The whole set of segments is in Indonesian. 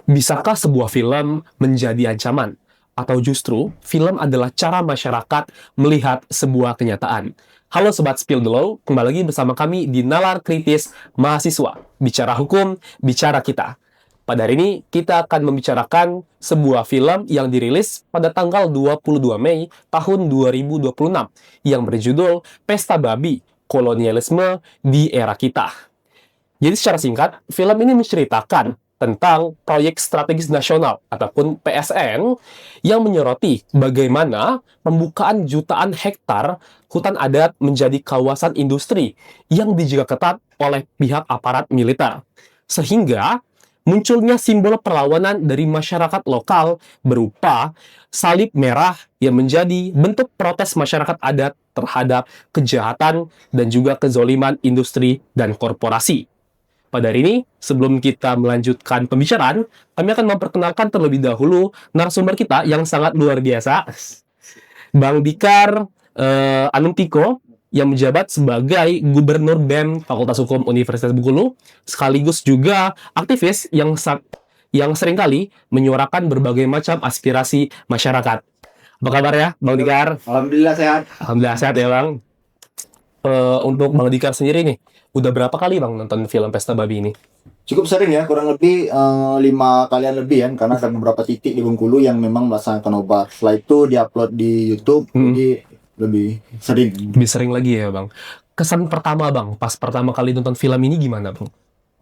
Bisakah sebuah film menjadi ancaman? Atau justru film adalah cara masyarakat melihat sebuah kenyataan? Halo Sobat Spill the Law, kembali lagi bersama kami di Nalar Kritis Mahasiswa. Bicara hukum, bicara kita. Pada hari ini, kita akan membicarakan sebuah film yang dirilis pada tanggal 22 Mei tahun 2026 yang berjudul Pesta Babi, Kolonialisme di Era Kita. Jadi secara singkat, film ini menceritakan tentang proyek strategis nasional ataupun PSN yang menyoroti bagaimana pembukaan jutaan hektar hutan adat menjadi kawasan industri yang dijaga ketat oleh pihak aparat militer. Sehingga munculnya simbol perlawanan dari masyarakat lokal berupa salib merah yang menjadi bentuk protes masyarakat adat terhadap kejahatan dan juga kezoliman industri dan korporasi. Pada hari ini, sebelum kita melanjutkan pembicaraan, kami akan memperkenalkan terlebih dahulu narasumber kita yang sangat luar biasa, Bang Dikar Anumtiko, yang menjabat sebagai Gubernur BEM Fakultas Hukum Universitas Bengkulu, sekaligus juga aktivis yang seringkali menyuarakan berbagai macam aspirasi masyarakat. Apa kabar ya, Bang Dikar? Alhamdulillah sehat. Alhamdulillah sehat ya, Bang. Untuk Bang Dikar sendiri nih, udah berapa kali Bang nonton film Pesta Babi ini? Cukup sering ya, kurang lebih 5 kalian lebih ya, karena ada beberapa titik di Bengkulu yang memang melaksanakan nobar. Setelah itu diupload di YouTube, jadi lebih sering. Lebih sering lagi ya Bang. Kesan pertama Bang, pas pertama kali nonton film ini gimana Bang?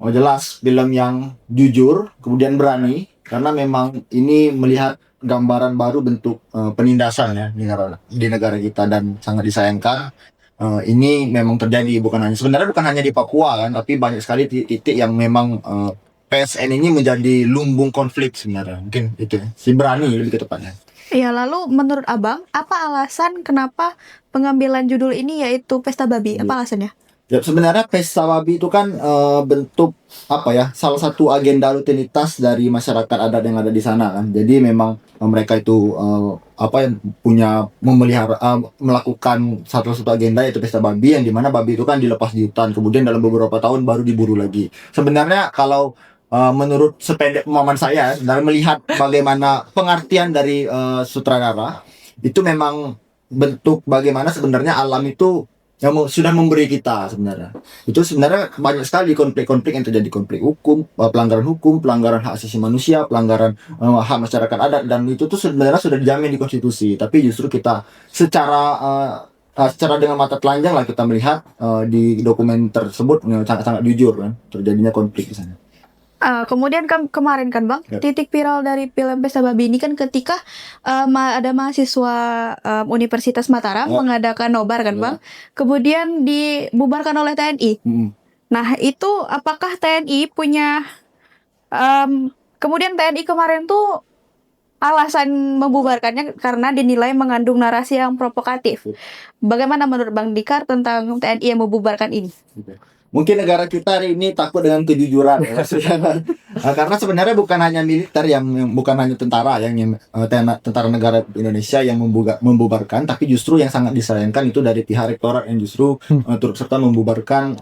Oh jelas, film yang jujur, kemudian berani, karena memang ini melihat gambaran baru bentuk penindasan ya di negara kita dan sangat disayangkan. Ini memang terjadi sebenarnya bukan hanya di Papua kan, tapi banyak sekali titik yang memang PSN ini menjadi lumbung konflik sebenarnya. Mungkin itu si berani lebih ke tepatnya. Ya, lalu menurut Abang, apa alasan kenapa pengambilan judul ini yaitu Pesta Babi? Apa alasannya? Ya, sebenarnya Pesta Babi itu kan bentuk salah satu agenda rutinitas dari masyarakat adat yang ada di sana kan. Jadi memang mereka itu melakukan satu agenda yaitu Pesta Babi, yang dimana babi itu kan dilepas di hutan, kemudian dalam beberapa tahun baru diburu lagi. Sebenarnya kalau menurut sependek pemahaman saya dalam melihat bagaimana pengertian dari sutradara, itu memang bentuk bagaimana sebenarnya alam itu yang sudah memberi kita sebenarnya. Itu sebenarnya banyak sekali konflik-konflik yang terjadi, konflik hukum, pelanggaran hak asasi manusia, pelanggaran hak masyarakat adat, dan itu tuh sebenarnya sudah dijamin di konstitusi. Tapi justru kita secara dengan mata telanjang lah kita melihat di dokumen tersebut sangat-sangat jujur kan terjadinya konflik di sana. Kemudian kemarin kan Bang, titik viral dari film Pesta Babi ini kan ketika ada mahasiswa Universitas Mataram mengadakan nobar kan Bang, kemudian dibubarkan oleh TNI. Nah itu apakah TNI punya kemudian TNI kemarin tuh alasan membubarkannya karena dinilai mengandung narasi yang provokatif. Bagaimana menurut Bang Dikar tentang TNI yang membubarkan ini? Mungkin negara kita hari ini takut dengan kejujuran ya. Karena sebenarnya bukan hanya militer bukan hanya tentara tentara negara Indonesia yang membubarkan, tapi justru yang sangat disayangkan itu dari pihak rektorat yang justru turut serta membubarkan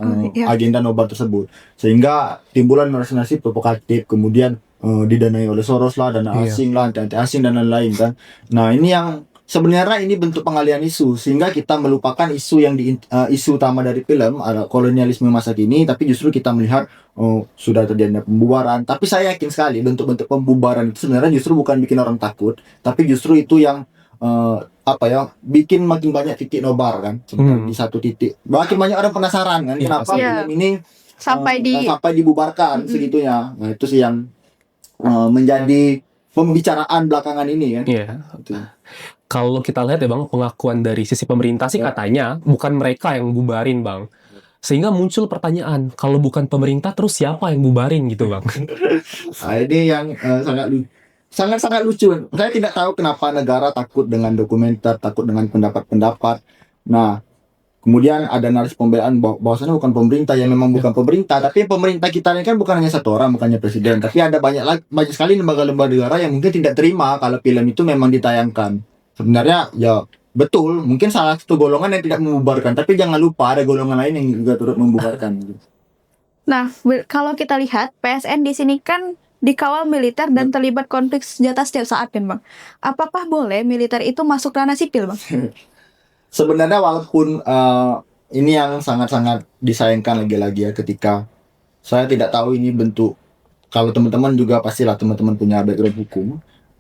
agenda nobar tersebut, sehingga timbulan narasi provokatif, kemudian didanai oleh Soros lah, dana asing lah, anti asing dan lain-lain kan. Nah ini yang sebenarnya ini bentuk pengalihan isu, sehingga kita melupakan isu yang isu utama dari film, ada kolonialisme masa kini, tapi justru kita melihat sudah terjadi pembubaran. Tapi saya yakin sekali bentuk-bentuk pembubaran itu sebenarnya justru bukan bikin orang takut, tapi justru itu yang bikin makin banyak titik nobar kan, di satu titik. Makin banyak orang penasaran kan, kenapa film ini sampai dibubarkan segitunya. Nah itu sih yang menjadi pembicaraan belakangan ini kan. Kalau kita lihat ya Bang, pengakuan dari sisi pemerintah sih katanya bukan mereka yang bubarin Bang. Sehingga muncul pertanyaan, kalau bukan pemerintah terus siapa yang bubarin gitu Bang? Nah, ini yang sangat lucu. Saya tidak tahu kenapa negara takut dengan dokumenter, takut dengan pendapat-pendapat. Nah, kemudian ada narasi pembelaan bahwasanya bukan pemerintah, yang memang bukan pemerintah, tapi pemerintah kita ini kan bukan hanya satu orang, bukannya presiden, tapi ada banyak sekali lembaga-lembaga negara yang mungkin tidak terima kalau film itu memang ditayangkan. Sebenarnya ya betul, mungkin salah satu golongan yang tidak membubarkan, tapi jangan lupa ada golongan lain yang juga turut membubarkan. Nah, kalau kita lihat PSN di sini kan dikawal militer dan terlibat konflik senjata setiap saat kan Bang. Apakah boleh militer itu masuk ranah sipil Bang? Sebenarnya walaupun ini yang sangat-sangat disayangkan lagi-lagi ya, ketika saya tidak tahu ini bentuk, kalau teman-teman juga pastilah teman-teman punya background hukum.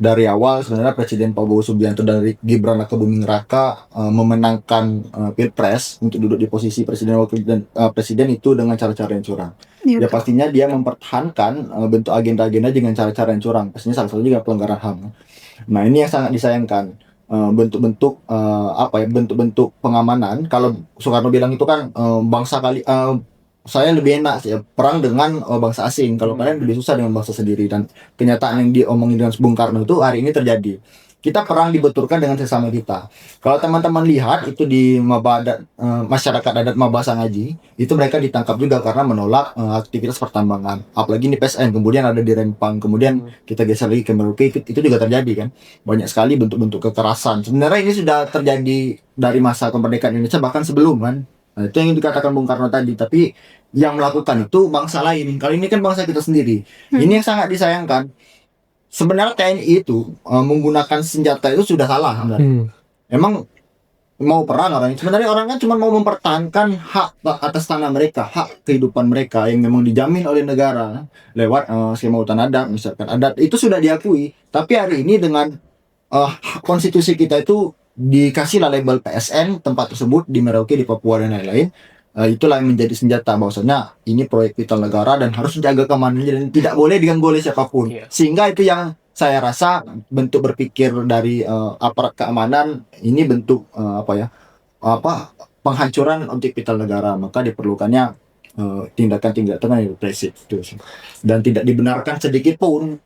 Dari awal sebenarnya Presiden Prabowo Subianto dari Gibran Rakebuming Raka memenangkan Pilpres untuk duduk di posisi presiden wakil presiden itu dengan cara-cara yang curang. Ya pastinya dia mempertahankan bentuk agenda-agenda dengan cara-cara yang curang. Pastinya salah satu juga pelanggaran HAM. Nah, ini yang sangat disayangkan. Bentuk-bentuk bentuk-bentuk pengamanan. Kalau Soekarno bilang itu kan saya lebih enak sih ya, perang dengan bangsa asing. Kalau kalian lebih susah dengan bangsa sendiri. Dan kenyataan yang diomongin dengan Bung Karno itu hari ini terjadi. Kita perang dibenturkan dengan sesama kita. Kalau teman-teman lihat itu di masyarakat adat Maba Sangaji, itu mereka ditangkap juga karena menolak aktivitas pertambangan. Apalagi di PSN, kemudian ada di Rempang, kemudian kita geser lagi ke Merauke, itu juga terjadi kan. Banyak sekali bentuk-bentuk kekerasan. Sebenarnya ini sudah terjadi dari masa kemerdekaan Indonesia, bahkan sebelum kan. Nah, itu yang dikatakan Bung Karno tadi, tapi yang melakukan itu bangsa lain. Kali ini kan bangsa kita sendiri. Ini yang sangat disayangkan. Sebenarnya TNI itu menggunakan senjata itu sudah salah. Emang mau perang orang. Sebenarnya orang kan cuma mau mempertahankan hak atas tanah mereka, hak kehidupan mereka yang memang dijamin oleh negara lewat skema hutan adat, misalkan adat itu sudah diakui. Tapi hari ini dengan konstitusi kita itu dikasihlah label PSN tempat tersebut di Merauke, di Papua dan lain-lain. Itulah yang menjadi senjata, bahwasanya ini proyek vital negara dan harus dijaga keamanannya dan tidak boleh diganggu oleh siapapun. Sehingga itu yang saya rasa bentuk berpikir dari aparat keamanan ini bentuk penghancuran objek vital negara. Maka diperlukannya tindakan-tindakan yang represif itu, dan tidak dibenarkan sedikit pun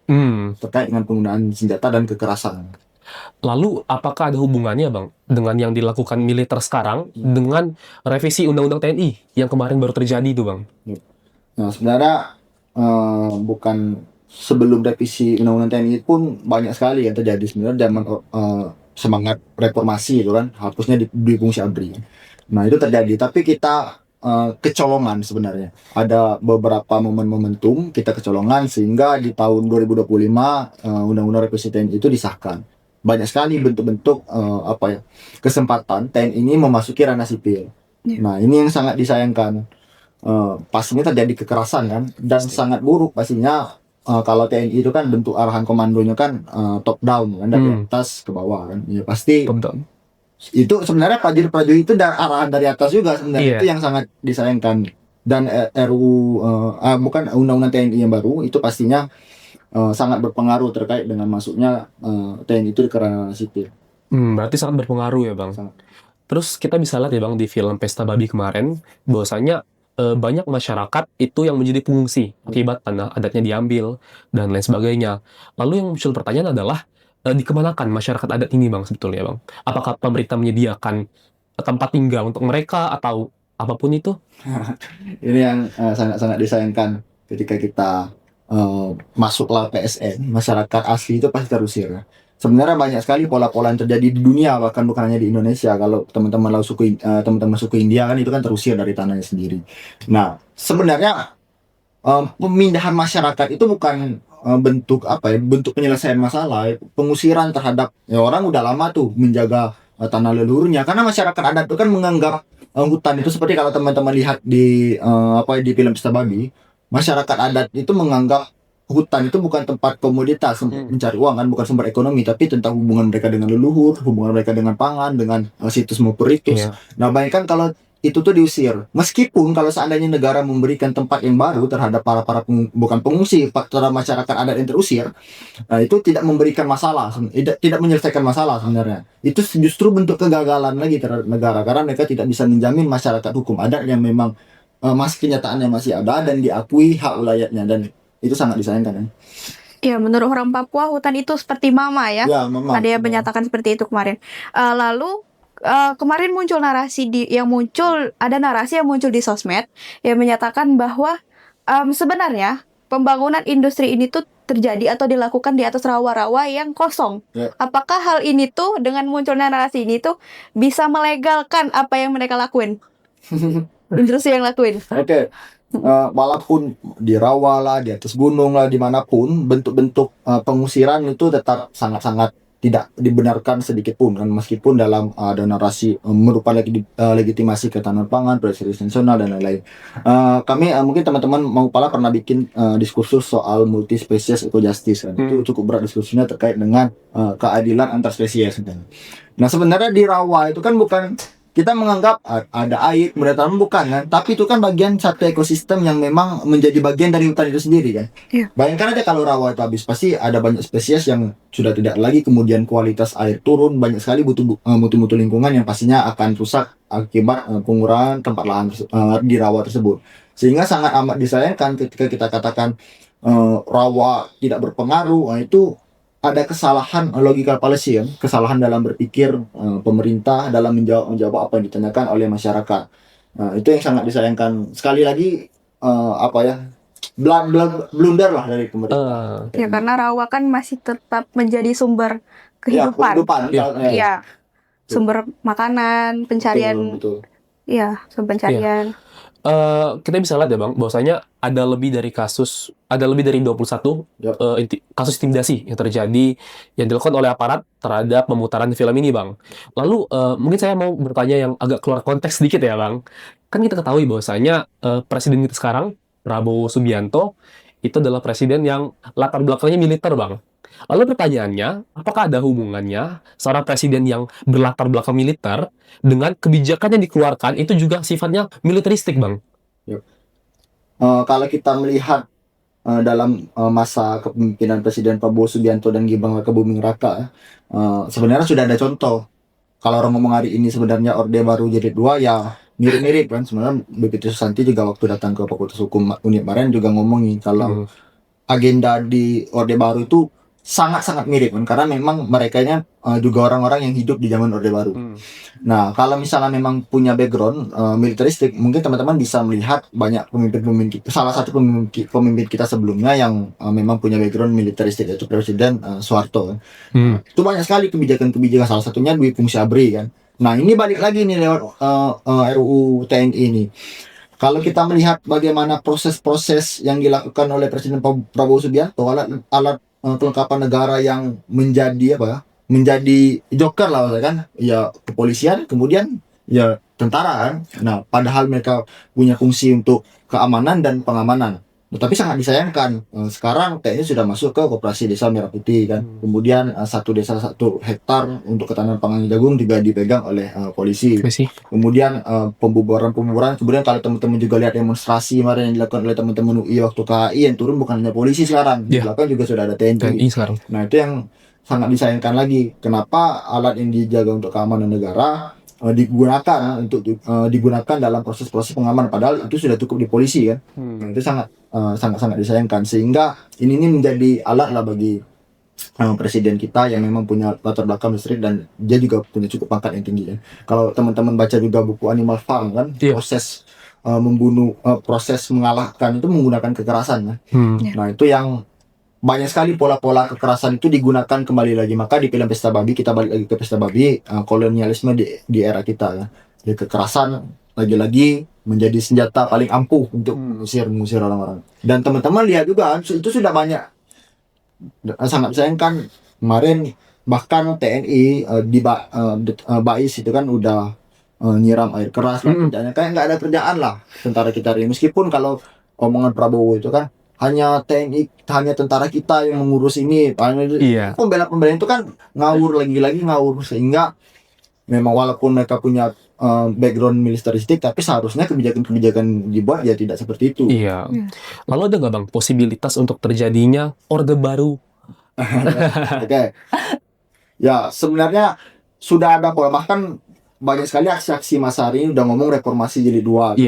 terkait dengan penggunaan senjata dan kekerasan. Lalu apakah ada hubungannya Bang dengan yang dilakukan militer sekarang dengan revisi Undang-Undang TNI yang kemarin baru terjadi itu Bang? Nah, sebenarnya bukan sebelum revisi Undang-Undang TNI pun banyak sekali yang terjadi sebenarnya zaman semangat reformasi itu kan, hapusnya di fungsi ABRI. Nah, itu terjadi, tapi kita kecolongan sebenarnya. Ada beberapa momentum kita kecolongan sehingga di tahun 2025 Undang-Undang Revisi TNI itu disahkan. Banyak sekali bentuk-bentuk kesempatan TNI ini memasuki ranah sipil. Nah, ini yang sangat disayangkan. Pastinya terjadi kekerasan kan, dan sangat buruk pastinya kalau TNI itu kan bentuk arahan komandonya kan top down kan, dari atas ke bawah kan. Ya pasti itu sebenarnya prajurit itu arahan dari atas juga sebenarnya. Itu yang sangat disayangkan. Dan Undang-Undang TNI yang baru itu pastinya sangat berpengaruh terkait dengan masuknya TNI itu ke ranah sipil. Berarti sangat berpengaruh ya Bang. Terus kita bisa lihat ya Bang di film Pesta Babi kemarin, bahwasanya banyak masyarakat itu yang menjadi pengungsi akibat tanah adatnya diambil dan lain sebagainya. Lalu yang muncul pertanyaan adalah dikemanakan masyarakat adat ini Bang sebetulnya Bang? Apakah pemerintah menyediakan tempat tinggal untuk mereka atau apapun itu? Ini yang sangat-sangat disayangkan ketika kita masuklah PSN, masyarakat asli itu pasti terusir. Sebenarnya banyak sekali pola-pola yang terjadi di dunia, bahkan bukan hanya di Indonesia. Kalau teman-teman suku India kan itu kan terusir dari tanahnya sendiri. Nah, sebenarnya pemindahan masyarakat itu bukan bentuk penyelesaian masalah. Pengusiran terhadap orang udah lama tuh menjaga tanah leluhurnya, karena masyarakat adat itu kan menganggap hutan itu seperti kalau teman-teman lihat di film Pesta Babi. Masyarakat adat itu menganggap hutan itu bukan tempat komoditas mencari uang kan, bukan sumber ekonomi, tapi tentang hubungan mereka dengan leluhur, hubungan mereka dengan pangan, dengan situs maupun ritus. Nah, bayangkan kalau itu tuh diusir. Meskipun kalau seandainya negara memberikan tempat yang baru terhadap para bukan pengungsi, terhadap masyarakat adat yang terusir, nah itu tidak memberikan masalah, tidak menyelesaikan masalah sebenarnya. Itu justru bentuk kegagalan lagi terhadap negara, karena mereka tidak bisa menjamin masyarakat hukum adat yang memang kenyataannya masih ada dan diakui hak wilayahnya, dan itu sangat disayangkan kan. Ya, menurut orang Papua hutan itu seperti mama ya. Mama. Ada yang menyatakan seperti itu kemarin. Lalu kemarin muncul ada narasi yang muncul di sosmed yang menyatakan bahwa sebenarnya pembangunan industri ini tuh terjadi atau dilakukan di atas rawa-rawa yang kosong. Apakah hal ini tuh dengan munculnya narasi ini tuh bisa melegalkan apa yang mereka lakuin? Industri yang lakuin. Oke. Walaupun di rawa lah, di atas gunung lah, dimanapun bentuk-bentuk pengusiran itu tetap sangat-sangat tidak dibenarkan sedikit pun kan, meskipun dalam ada narasi merupakan legitimasi ketahanan pangan, presiden nasional dan lain-lain. Kami mungkin teman-teman mau pernah bikin diskursus soal multi spesies eco justice kan. Itu cukup berat diskusinya terkait dengan keadilan antar spesies kan. Nah sebenarnya di rawa itu kan bukan kita menganggap ada air kemudian tanaman, bukan kan, tapi itu kan bagian satu ekosistem yang memang menjadi bagian dari hutan itu sendiri kan. Iya. Bayangkan aja kalau rawa itu habis, pasti ada banyak spesies yang sudah tidak lagi, kemudian kualitas air turun, banyak sekali mutu-mutu lingkungan yang pastinya akan rusak akibat pengurangan tempat lahan di rawa tersebut. Sehingga sangat amat disayangkan ketika kita katakan rawa tidak berpengaruh. Nah, itu ada kesalahan logical fallacy kan, kesalahan dalam berpikir pemerintah dalam menjawab apa yang ditanyakan oleh masyarakat. Nah, itu yang sangat disayangkan. Sekali lagi blunder lah dari pemerintah. Ya karena rawa kan masih tetap menjadi sumber Ya, kehidupan. Ya. Sumber makanan, pencarian. Betul. Iya, sumber pencarian. Kita bisa lihat ya Bang, bahwasanya ada lebih dari 21 Yap. kasus intimidasi yang terjadi yang dilakukan oleh aparat terhadap pemutaran film ini Bang. Lalu mungkin saya mau bertanya yang agak keluar konteks sedikit ya Bang. Kan kita ketahui bahwasanya presiden kita sekarang, Prabowo Subianto, itu adalah presiden yang latar belakangnya militer Bang. Lalu pertanyaannya, apakah ada hubungannya seorang presiden yang berlatar belakang militer dengan kebijakan yang dikeluarkan itu juga sifatnya militeristik, Bang? Kalau kita melihat dalam masa kepemimpinan Presiden Prabowo Subianto dan Gibran Rakabuming Raka, sebenarnya sudah ada contoh. Kalau orang ngomong hari ini sebenarnya Orde Baru Jilid 2, ya mirip-mirip kan. Sebenarnya BPT Susanti juga waktu datang ke Fakultas Hukum Unip kemarin juga ngomongin kalau agenda di Orde Baru itu sangat-sangat mirip kan, karena memang merekanya juga orang-orang yang hidup di zaman Orde Baru. Nah, kalau misalnya memang punya background militeristik, mungkin teman-teman bisa melihat banyak pemimpin-pemimpin kita, salah satu pemimpin kita sebelumnya yang memang punya background militeristik, yaitu Presiden Soeharto kan. Itu banyak sekali kebijakan-kebijakan, salah satunya Dwi Fungsi ABRI kan. Nah, ini balik lagi nih lewat RUU TNI ini. Kalau kita melihat bagaimana proses-proses yang dilakukan oleh Presiden Prabowo Subianto, alat kelengkapan negara yang menjadi joker lah kan, ya kepolisian, kemudian ya tentara kan. Nah, padahal mereka punya fungsi untuk keamanan dan pengamanan. Tetapi sangat disayangkan sekarang TNI sudah masuk ke Koperasi Desa Merah Putih kan. Kemudian satu desa 1 hektar untuk ketahanan pangan jagung juga dipegang oleh polisi. Kemudian pembubaran. Kemudian kalau teman-teman juga lihat demonstrasi kemarin yang dilakukan oleh teman-teman UI waktu KHI, yang turun bukan hanya polisi sekarang, di belakang juga sudah ada TNI sekarang. Nah, itu yang sangat disayangkan lagi. Kenapa alat yang dijaga untuk keamanan negara digunakan dalam proses-proses pengamanan, padahal itu sudah cukup di polisi kan. Nah, itu sangat disayangkan, sehingga ini menjadi alat lah bagi presiden kita yang memang punya latar belakang listrik dan dia juga punya cukup pangkat yang tinggi kan. Kalau teman-teman baca juga buku Animal Farm kan, proses membunuh, proses mengalahkan itu menggunakan kekerasan kan. Nah, itu yang banyak sekali pola-pola kekerasan itu digunakan kembali lagi. Maka di film Pesta Babi, kita balik lagi ke Pesta Babi, kolonialisme di era kita ya. Jadi kekerasan lagi-lagi menjadi senjata paling ampuh untuk mengusir orang-orang. Dan teman-teman lihat juga itu sudah banyak, sangat disayangkan kemarin bahkan TNI di Bais itu kan udah nyiram air keras lah, kayak nggak ada kerjaan lah tentara kita ini. Meskipun kalau omongan Prabowo itu kan hanya TNI, hanya tentara kita yang mengurus ini. Pembela-pembela itu kan ngawur, lagi-lagi ngawur, sehingga memang walaupun mereka punya background militeristik, tapi seharusnya kebijakan-kebijakan dibuat ya tidak seperti itu. Lalu ada nggak Bang posibilitas untuk terjadinya Orde Baru? Oke. Ya, sebenarnya sudah ada pola, bahkan banyak sekali aksi-aksi masa hari ini udah ngomong reformasi jilid 2.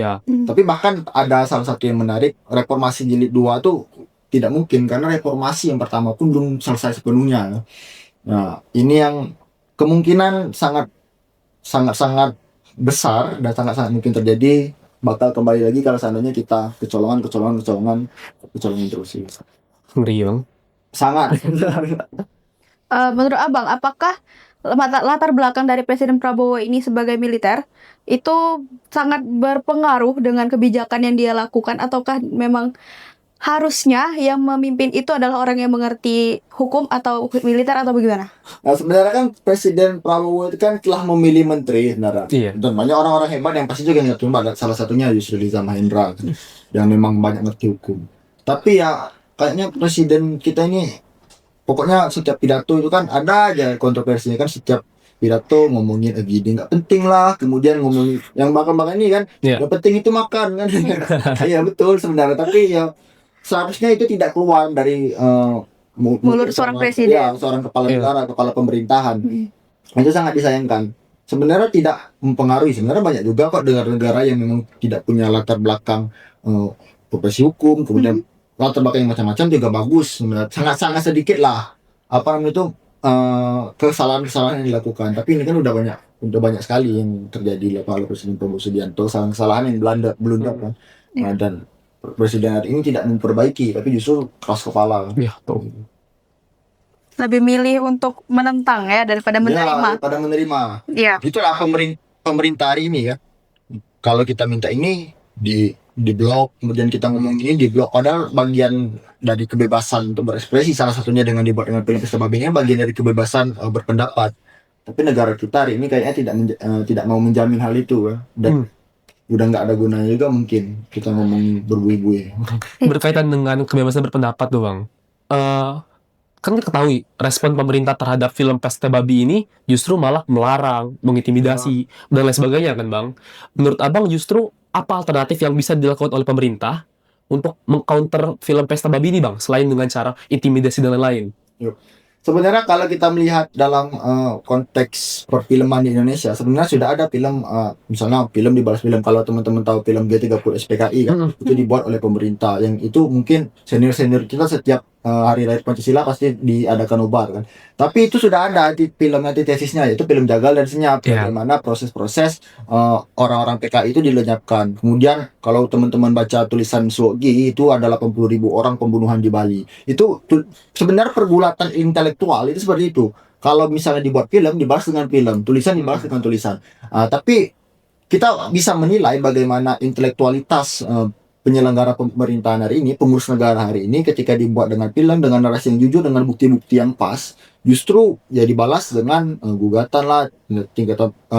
Tapi bahkan ada salah satu yang menarik, reformasi jilid 2 tuh tidak mungkin karena reformasi yang pertama pun belum selesai sepenuhnya. Nah, ini yang kemungkinan sangat besar dan sangat mungkin terjadi, bakal kembali lagi kalau seandainya kita kecolongan terus. Ngeri Bang. Sangat. Menurut Abang, apakah latar belakang dari Presiden Prabowo ini sebagai militer itu sangat berpengaruh dengan kebijakan yang dia lakukan, ataukah memang harusnya yang memimpin itu adalah orang yang mengerti hukum atau militer atau bagaimana? Nah, sebenarnya kan Presiden Prabowo itu kan telah memilih menteri sebenarnya. Iya. Dan banyak orang-orang hebat yang pasti juga ngerti hukum. Salah satunya Yusril Iza Mahendra kan, yang memang banyak ngerti hukum. Tapi ya kayaknya presiden kita ini pokoknya setiap pidato itu kan ada aja kontroversinya kan. Setiap pidato ngomongin gini nggak penting lah, kemudian ngomongin yang makan-makan ini kan, Iya. yang penting itu makan kan. Iya betul sebenarnya, tapi ya seharusnya itu tidak keluar dari Mulut seorang presiden. ya, seorang kepala negara, kepala pemerintahan. Itu sangat disayangkan. Sebenarnya tidak mempengaruhi. Sebenarnya banyak juga kok negara-negara yang memang tidak punya latar belakang profesi hukum, kemudian latar belakang yang macam-macam juga bagus. Sebenarnya sangat-sangat sedikit lah apa namanya itu kesalahan-kesalahan yang dilakukan. Tapi ini kan udah banyak sekali yang terjadi oleh Presiden Prabowo Subianto, kesalahan yang blunder kan. Nah, dan presiden hari ini tidak memperbaiki, tapi justru keras kepala. Iya, tuh. Lebih milih untuk menentang ya daripada menerima. Ya, pada menerima. Iya. Itulah pemerintah hari ini ya. Kalau kita minta ini di blok, kemudian kita ngomong ini di blok, padahal bagian dari kebebasan untuk berekspresi, salah satunya dengan dibuat dengan film Pesta Babi ini bagian dari kebebasan berpendapat. Tapi negara kita hari ini kayaknya tidak mau menjamin hal itu ya. Dan udah nggak ada gunanya juga mungkin kita ngomong berbuih-buih. Berkaitan dengan kebebasan berpendapat tuh Bang. Kan kita ketahui respon pemerintah terhadap film Pesta Babi ini justru malah melarang, mengintimidasi, dan lain sebagainya kan Bang. Menurut Abang justru apa alternatif yang bisa dilakukan oleh pemerintah untuk mengcounter film Pesta Babi ini Bang, selain dengan cara intimidasi dan lain-lain? Sebenarnya kalau kita melihat dalam konteks perfilman di Indonesia, sebenarnya sudah ada film, misalnya film di Balas Film. Kalau teman-teman tahu film G30 SPKI kan, itu dibuat oleh pemerintah. Yang itu mungkin senior-senior kita setiap hari lahir Pancasila pasti diadakan nobar kan. Tapi itu sudah ada di film antitesisnya, yaitu film Jagal dan Senyap. Bagaimana proses-proses orang-orang PKI itu dilenyapkan. Kemudian kalau teman-teman baca tulisan Suwogi, itu ada 80.000 orang pembunuhan di Bali. Itu sebenarnya pergulatan intelektual itu seperti itu. Kalau misalnya dibuat film, dibahas dengan film, tulisan dibahas dengan tulisan. Tapi kita bisa menilai bagaimana intelektualitas penyelenggara pemerintahan hari ini, pengurus negara hari ini, ketika dibuat dengan film, dengan narasi yang jujur, dengan bukti-bukti yang pas, justru ya dibalas dengan gugatan lah,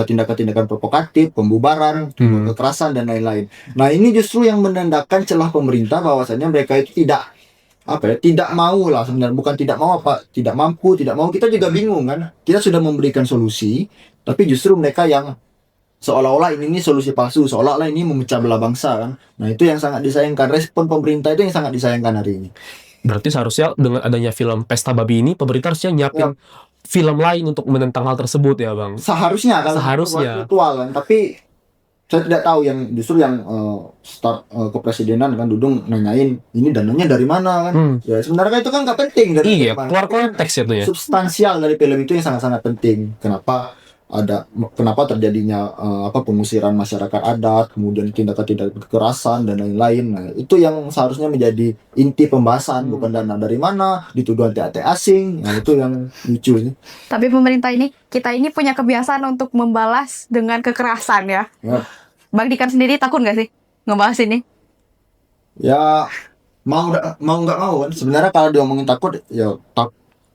tindakan-tindakan provokatif, pembubaran, kekerasan dan lain-lain. Nah ini justru yang menandakan celah pemerintah bahwasanya mereka itu tidak mau lah sebenarnya, bukan tidak mau tidak mampu, tidak mau, kita juga bingung kan. Kita sudah memberikan solusi, tapi justru mereka yang seolah-olah ini solusi palsu, seolah-olah ini memecah belah bangsa kan. Nah itu yang sangat disayangkan, respon pemerintah itu yang sangat disayangkan hari ini. Berarti seharusnya dengan adanya film Pesta Babi ini, pemerintah harusnya nyiapin film lain untuk menentang hal tersebut ya Bang? Seharusnya kalau virtual kan, tapi saya tidak tahu yang justru yang start kepresidenan kan Dudung nanyain ini dananya dari mana kan. Ya sebenarnya itu kan nggak penting dari keluar konteks itu ya. Substansial dari film itu yang sangat-sangat penting. Kenapa terjadinya pengusiran masyarakat adat, kemudian tindakan-tindakan kekerasan dan lain-lain. Nah, itu yang seharusnya menjadi inti pembahasan, bukan dana dari mana, dituduh anti asing. Nah, itu yang lucu sih. Tapi pemerintah kita ini punya kebiasaan untuk membalas dengan kekerasan ya. Bang Dikan sendiri takut nggak sih ngebahas ini? Ya mau nggak mau kan. Sebenarnya kalau diomongin takut ya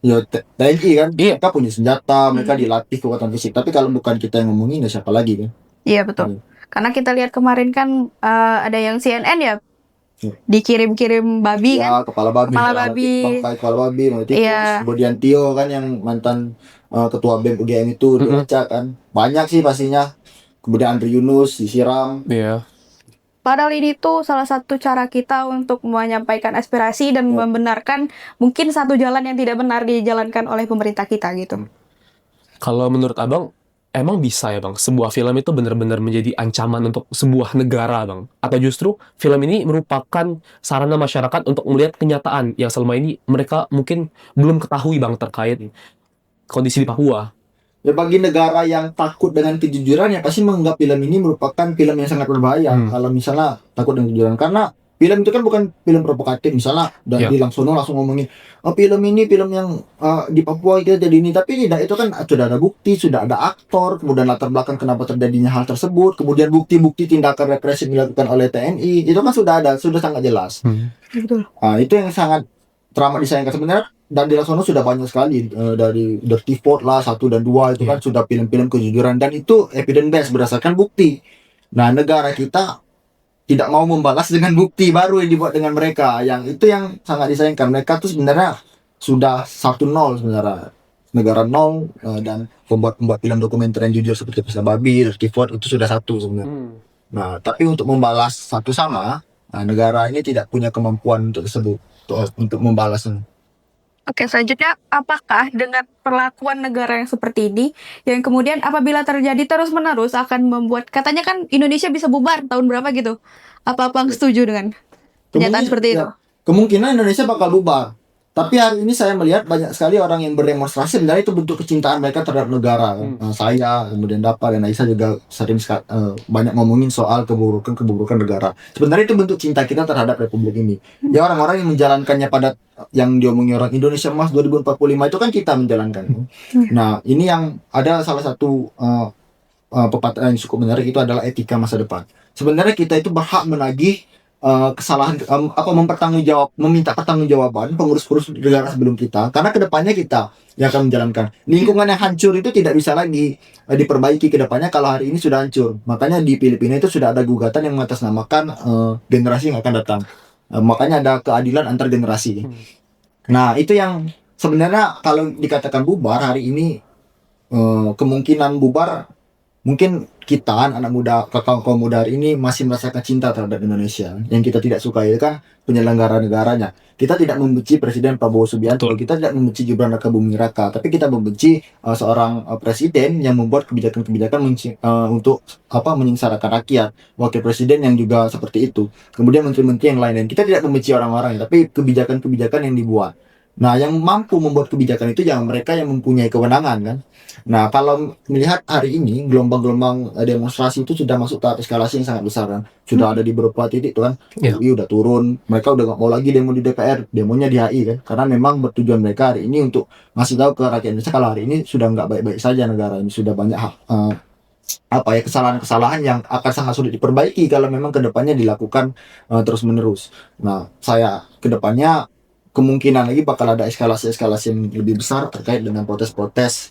TNI kan, mereka punya senjata, mereka dilatih kekuatan fisik. Tapi kalau bukan kita yang ngomongin, ya siapa lagi kan? Iya betul. Karena kita lihat kemarin kan ada yang CNN ya, dikirim-kirim babi kan? Kepala babi. Bangkai kepala babi. Kemudian Tio kan yang mantan ketua BEM UGM itu dilacak kan. Banyak sih pastinya. Kemudian Andri Yunus disiram. Iya. Padahal ini tuh salah satu cara kita untuk menyampaikan aspirasi dan membenarkan mungkin satu jalan yang tidak benar dijalankan oleh pemerintah kita gitu. Kalau menurut Abang, emang bisa ya Bang, sebuah film itu benar-benar menjadi ancaman untuk sebuah negara Bang? Atau justru film ini merupakan sarana masyarakat untuk melihat kenyataan yang selama ini mereka mungkin belum ketahui Bang terkait kondisi di Papua? Ya bagi negara yang takut dengan kejujuran ya pasti menganggap film ini merupakan film yang sangat berbahaya. Kalau misalnya takut dengan kejujuran, karena film itu kan bukan film provokatif misalnya dan Iya. di langsung ngomongin film ini film yang di Papua itu jadi ini, tapi tidak, itu kan sudah ada bukti, sudah ada aktor, kemudian latar belakang kenapa terjadinya hal tersebut, kemudian bukti-bukti tindakan represi dilakukan oleh TNI itu kan sudah ada, sudah sangat jelas. Betul. Itu yang sangat teramat disayangkan sebenarnya. Dan di Laksono sudah banyak sekali dari Dirty Fort lah 1 dan 2 itu kan sudah film-film kejujuran dan itu evidence based berdasarkan bukti. Nah, negara kita tidak mau membalas dengan bukti baru yang dibuat dengan mereka, yang itu yang sangat disayangkan. Mereka tuh sebenarnya sudah 1-0 sebenarnya, negara 0, dan pembuat film dokumenter yang jujur seperti Pesta Babi, Dirty Fort itu sudah 1 sebenarnya. Nah, tapi untuk membalas satu sama, negara ini tidak punya kemampuan untuk tersebut, untuk membalasnya. Oke, selanjutnya, apakah dengan perlakuan negara yang seperti ini, yang kemudian apabila terjadi terus-menerus akan membuat, katanya kan Indonesia bisa bubar tahun berapa gitu? Apa Bang setuju dengan pernyataan seperti itu? Kemungkinan Indonesia bakal bubar. Tapi hari ini saya melihat banyak sekali orang yang berdemonstrasi, sebenarnya itu bentuk kecintaan mereka terhadap negara. Saya, kemudian Dapa dan Aisyah juga sering banyak ngomongin soal keburukan negara. Sebenarnya itu bentuk cinta kita terhadap Republik ini. Ya, orang-orang yang menjalankannya pada yang diomongin orang Indonesia Emas 2045 itu kan kita menjalankan. Nah, ini yang ada salah satu pepatah yang cukup menarik, itu adalah etika masa depan. Sebenarnya kita itu berhak menagih kesalahan, meminta pertanggungjawaban pengurus-pengurus negara sebelum kita, karena kedepannya kita yang akan menjalankan. Lingkungan yang hancur itu tidak bisa lagi diperbaiki kedepannya kalau hari ini sudah hancur. Makanya di Filipina itu sudah ada gugatan yang mengatasnamakan generasi yang akan datang. Makanya ada keadilan antar generasi. Nah, itu yang sebenarnya kalau dikatakan bubar hari ini, kemungkinan bubar mungkin kita anak muda, kaum muda hari ini masih merasakan cinta terhadap Indonesia. Yang kita tidak suka itu kan penyelenggara negaranya. Kita tidak membenci Presiden Prabowo Subianto, kita tidak membenci Gibran Rakabuming Raka, tapi kita membenci seorang presiden yang membuat kebijakan-kebijakan untuk menyengsarakan rakyat, wakil presiden yang juga seperti itu, kemudian menteri-menteri yang lain. Dan kita tidak membenci orang-orang, tapi kebijakan-kebijakan yang dibuat. Nah, yang mampu membuat kebijakan itu yang mereka yang mempunyai kewenangan kan. Nah, kalau melihat hari ini gelombang-gelombang demonstrasi itu sudah masuk tahap eskalasi yang sangat besar kan. Sudah ada di beberapa titik tuh kan. UI udah turun, mereka udah gak mau lagi demo di DPR, demonya di HI kan. Karena memang bertujuan mereka hari ini untuk ngasih tahu ke rakyat Indonesia kalau hari ini sudah nggak baik-baik saja negara ini, sudah banyak kesalahan-kesalahan yang akan sangat sulit diperbaiki kalau memang kedepannya dilakukan terus-menerus. Nah, saya kedepannya kemungkinan lagi bakal ada eskalasi-eskalasi yang lebih besar terkait dengan protes-protes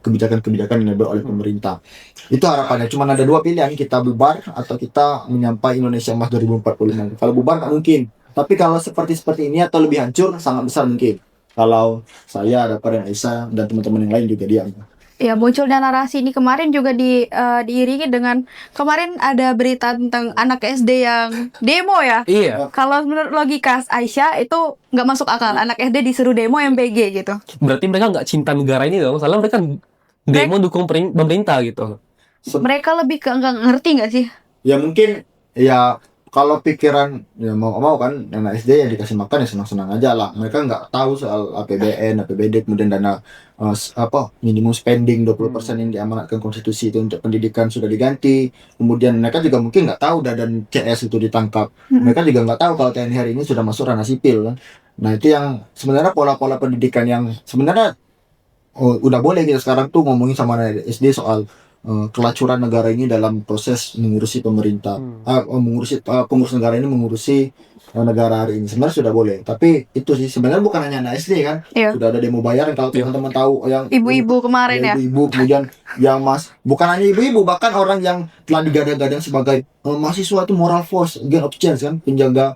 kebijakan-kebijakan yang dibuat oleh pemerintah. Itu harapannya. Cuma ada 2 pilihan, kita bubar atau kita menyampai Indonesia Emas 2045. Kalau bubar nggak mungkin. Tapi kalau seperti ini atau lebih hancur, sangat besar mungkin. Kalau saya, Dapa dan Aisyah dan teman-teman yang lain juga diam. Ya, munculnya narasi ini kemarin juga diiringi dengan kemarin ada berita tentang anak SD yang demo ya. Iya. Kalau menurut logika Aisyah itu nggak masuk akal, anak SD disuruh demo MPG gitu. Berarti mereka nggak cinta negara ini dong, soalnya mereka demo dukung pemerintah gitu. Mereka lebih ke nggak ngerti nggak sih? Ya mungkin ya kalau pikiran ya mau kan anak SD yang dikasih makan ya senang-senang aja lah. Mereka nggak tahu soal APBN, APBD, kemudian dana minimum spending 20% yang diamanatkan konstitusi itu untuk pendidikan sudah diganti. Kemudian mereka juga mungkin nggak tahu dan CS itu ditangkap. Mereka juga nggak tahu kalau TNI hari ini sudah masuk ranah sipil kan. Nah, itu yang sebenarnya pola-pola pendidikan yang sebenarnya udah boleh kita sekarang tuh ngomongin sama anak SD soal kelacuran negara ini dalam proses mengurusi pemerintah, pengurus negara ini mengurusi negara hari ini. Sebenarnya sudah boleh, tapi itu sih sebenarnya bukan hanya anak SD kan. Iya. Sudah ada demo bayaran kalau teman-teman tahu yang Ibu-ibu kemarin ya. ibu-ibu, kemudian yang bukan hanya ibu-ibu, bahkan orang yang telah digadang-gadang sebagai mahasiswa itu moral force, agent of change kan, penjaga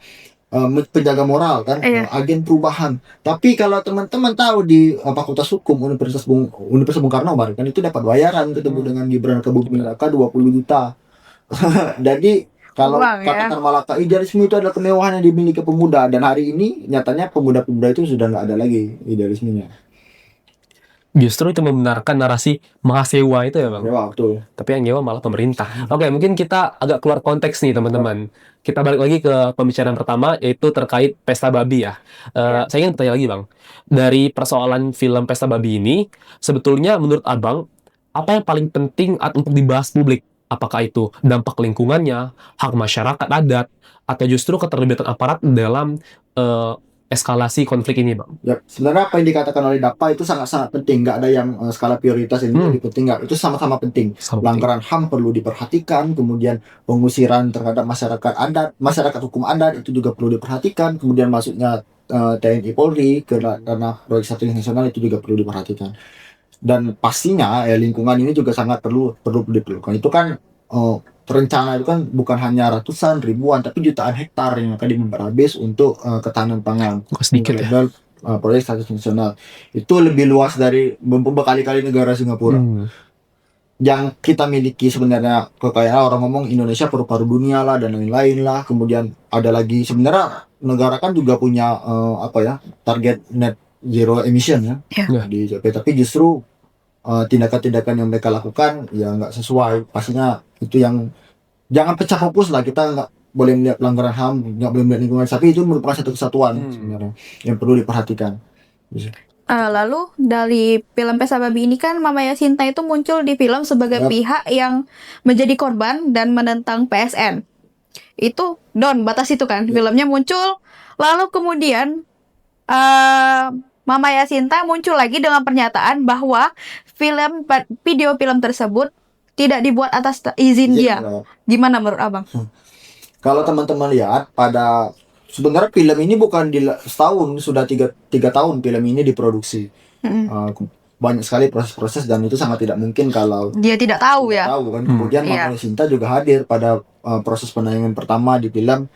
moral kan, agen perubahan. Tapi kalau teman-teman tahu di Fakultas Hukum Universitas Bung Karno kan itu dapat bayaran ketemu dengan Gibran Rakabuming Raka 20 juta. Jadi kalau katakan Malaka, idealisme itu adalah kemewahan yang dimiliki pemuda, dan hari ini nyatanya pemuda-pemuda itu sudah nggak ada lagi idealismenya. Justru itu membenarkan narasi mahasewa itu ya Bang. Ya, betul. Tapi yang nyewa malah pemerintah. Oke, mungkin kita agak keluar konteks nih teman-teman. Kita balik lagi ke pembicaraan pertama, yaitu terkait Pesta Babi ya. Saya ingin bertanya lagi Bang, dari persoalan film Pesta Babi ini, sebetulnya menurut Abang, apa yang paling penting untuk dibahas publik Apakah itu dampak lingkungannya, hak masyarakat adat, atau justru keterlibatan aparat dalam eskalasi konflik ini, Bang? Ya, sebenarnya apa yang dikatakan oleh DAPA itu sangat-sangat penting. Nggak ada yang skala prioritas ini lebih penting nggak. Itu sama-sama penting. Sama penting. Pelanggaran HAM perlu diperhatikan. Kemudian pengusiran terhadap masyarakat adat, masyarakat hukum adat itu juga perlu diperhatikan. Kemudian masuknya TNI Polri ke ranah proyek strategis nasional itu juga perlu diperhatikan. Dan pastinya lingkungan ini juga sangat perlu diperlukan. Itu kan rencana itu kan bukan hanya ratusan, ribuan, tapi jutaan hektar yang akan dimebar habis untuk ketahanan pangan. Sedikit ya. Proyek strategis nasional itu lebih luas dari berkali-kali negara Singapura. Yang kita miliki sebenarnya kekayaan, orang ngomong Indonesia paru-paru dunia lah dan lain-lain lah. Kemudian ada lagi sebenarnya negara kan juga punya target net zero emission ya. Di JP, tapi justru tindakan-tindakan yang mereka lakukan ya nggak sesuai. Pastinya itu yang jangan pecah fokus lah, kita nggak boleh melihat pelanggaran HAM, nggak boleh melihat lingkungan, tapi itu merupakan satu kesatuan sebenarnya yang perlu diperhatikan. Lalu dari film Pesta Babi ini kan Mama Yasinta itu muncul di film sebagai pihak yang menjadi korban dan menentang PSN. Itu batas itu kan filmnya muncul, lalu kemudian Mama Yasinta muncul lagi dengan pernyataan bahwa video film tersebut tidak dibuat atas izin dia. Gimana menurut Abang? Kalau teman-teman lihat pada sebenarnya film ini bukan setahun, sudah tiga tahun film ini diproduksi. Banyak sekali proses-proses dan itu sangat tidak mungkin kalau dia tidak tahu ya. Tahu kan. Kemudian Mama Yasinta juga hadir pada proses penayangan pertama di film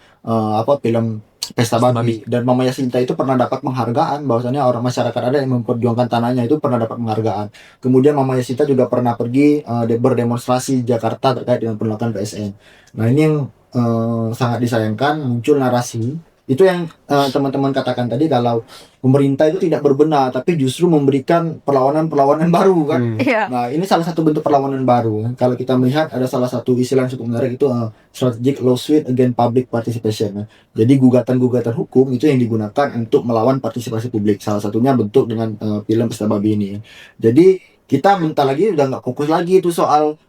film Pesta Babi, dan Mama Yasinta itu pernah dapat penghargaan bahwasanya orang masyarakat adat yang memperjuangkan tanahnya itu pernah dapat penghargaan. Kemudian Mama Yasinta juga pernah pergi berdemonstrasi di Jakarta terkait dengan penolakan PSN. Nah ini yang sangat disayangkan, muncul narasi itu yang teman-teman katakan tadi, kalau pemerintah itu tidak berbenah tapi justru memberikan perlawanan baru kan. Nah ini salah satu bentuk perlawanan baru. Kalau kita melihat ada salah satu istilah yang cukup menarik itu strategic lawsuit against public participation. Jadi gugatan-gugatan hukum itu yang digunakan untuk melawan partisipasi publik. Salah satunya bentuk dengan film Pesta Babi ini. Jadi kita bentar lagi udah nggak fokus lagi itu soal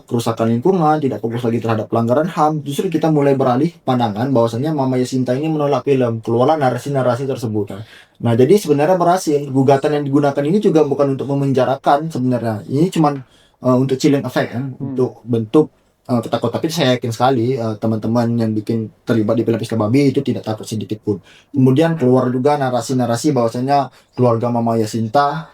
kerusakan lingkungan, tidak fokus lagi terhadap pelanggaran HAM. Justru kita mulai beralih pandangan bahwasanya Mama Yasinta ini menolak film, keluarlah narasi-narasi tersebut. Nah jadi sebenarnya berhasil. Gugatan yang digunakan ini juga bukan untuk memenjarakan sebenarnya, ini cuma untuk chilling effect kan, untuk bentuk ketakutan. Tapi saya yakin sekali teman-teman yang bikin terlibat di film Pesta Babi itu tidak takut sedikit pun. Kemudian keluar juga narasi-narasi bahwasanya keluarga Mama Yasinta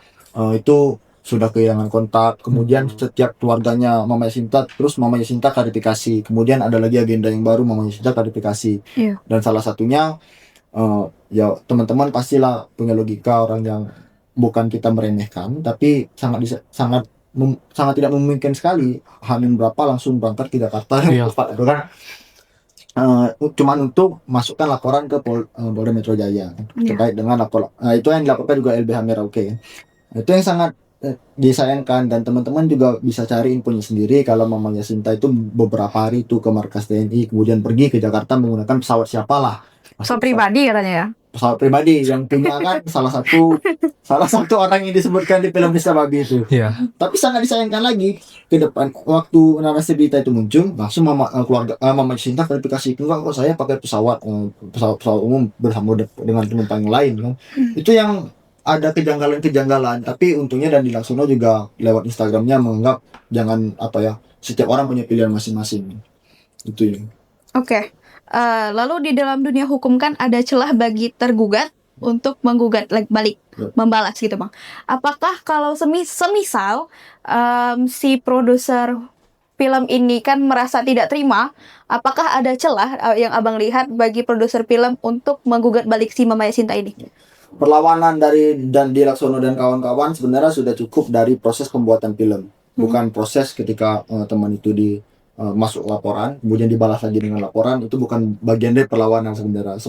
itu sudah kehilangan kontak. Kemudian setiap keluarganya Mama Yasinta, terus Mama Yasinta klarifikasi. Kemudian ada lagi agenda yang baru, Mama Yasinta klarifikasi. Dan salah satunya ya teman-teman pastilah punya logika, orang yang bukan kita meremehkan, tapi sangat tidak memungkinkan sekali Hamin berapa langsung berangkat ke Jakarta cepat itu kan. Cuman untuk masukkan laporan ke Polda Metro Jaya terkait dengan laporan. Itu yang dilaporkan juga LBH Merauke. Itu yang sangat disayangkan, dan teman-teman juga bisa cari infonya sendiri kalau Mama Yasinta itu beberapa hari itu ke markas TNI, kemudian pergi ke Jakarta menggunakan pesawat siapalah. Pesawat pribadi katanya ya. Pesawat pribadi yang punya kan salah satu orang yang disebutkan di film Pesta Babi itu. Tapi sangat disayangkan lagi ke depan waktu narasi berita itu muncul, langsung Mama Yasinta klarifikasi, enggak kok saya pakai pesawat umum bersama dengan penumpang yang lain kan. Itu yang ada kejanggalan, tapi untungnya Dandi Laksono juga lewat Instagramnya menganggap jangan setiap orang punya pilihan masing-masing. Itu ya. Oke. Lalu di dalam dunia hukum kan ada celah bagi tergugat untuk menggugat balik, membalas gitu Bang. Apakah kalau semisal si produser film ini kan merasa tidak terima, apakah ada celah yang Abang lihat bagi produser film untuk menggugat balik si Mama Yasinta ini? Perlawanan dari Dandi Laksono dan kawan-kawan sebenarnya sudah cukup dari proses pembuatan film, bukan proses ketika teman itu masuk laporan kemudian dibalas lagi dengan laporan. Itu bukan bagian dari perlawanan sebenarnya.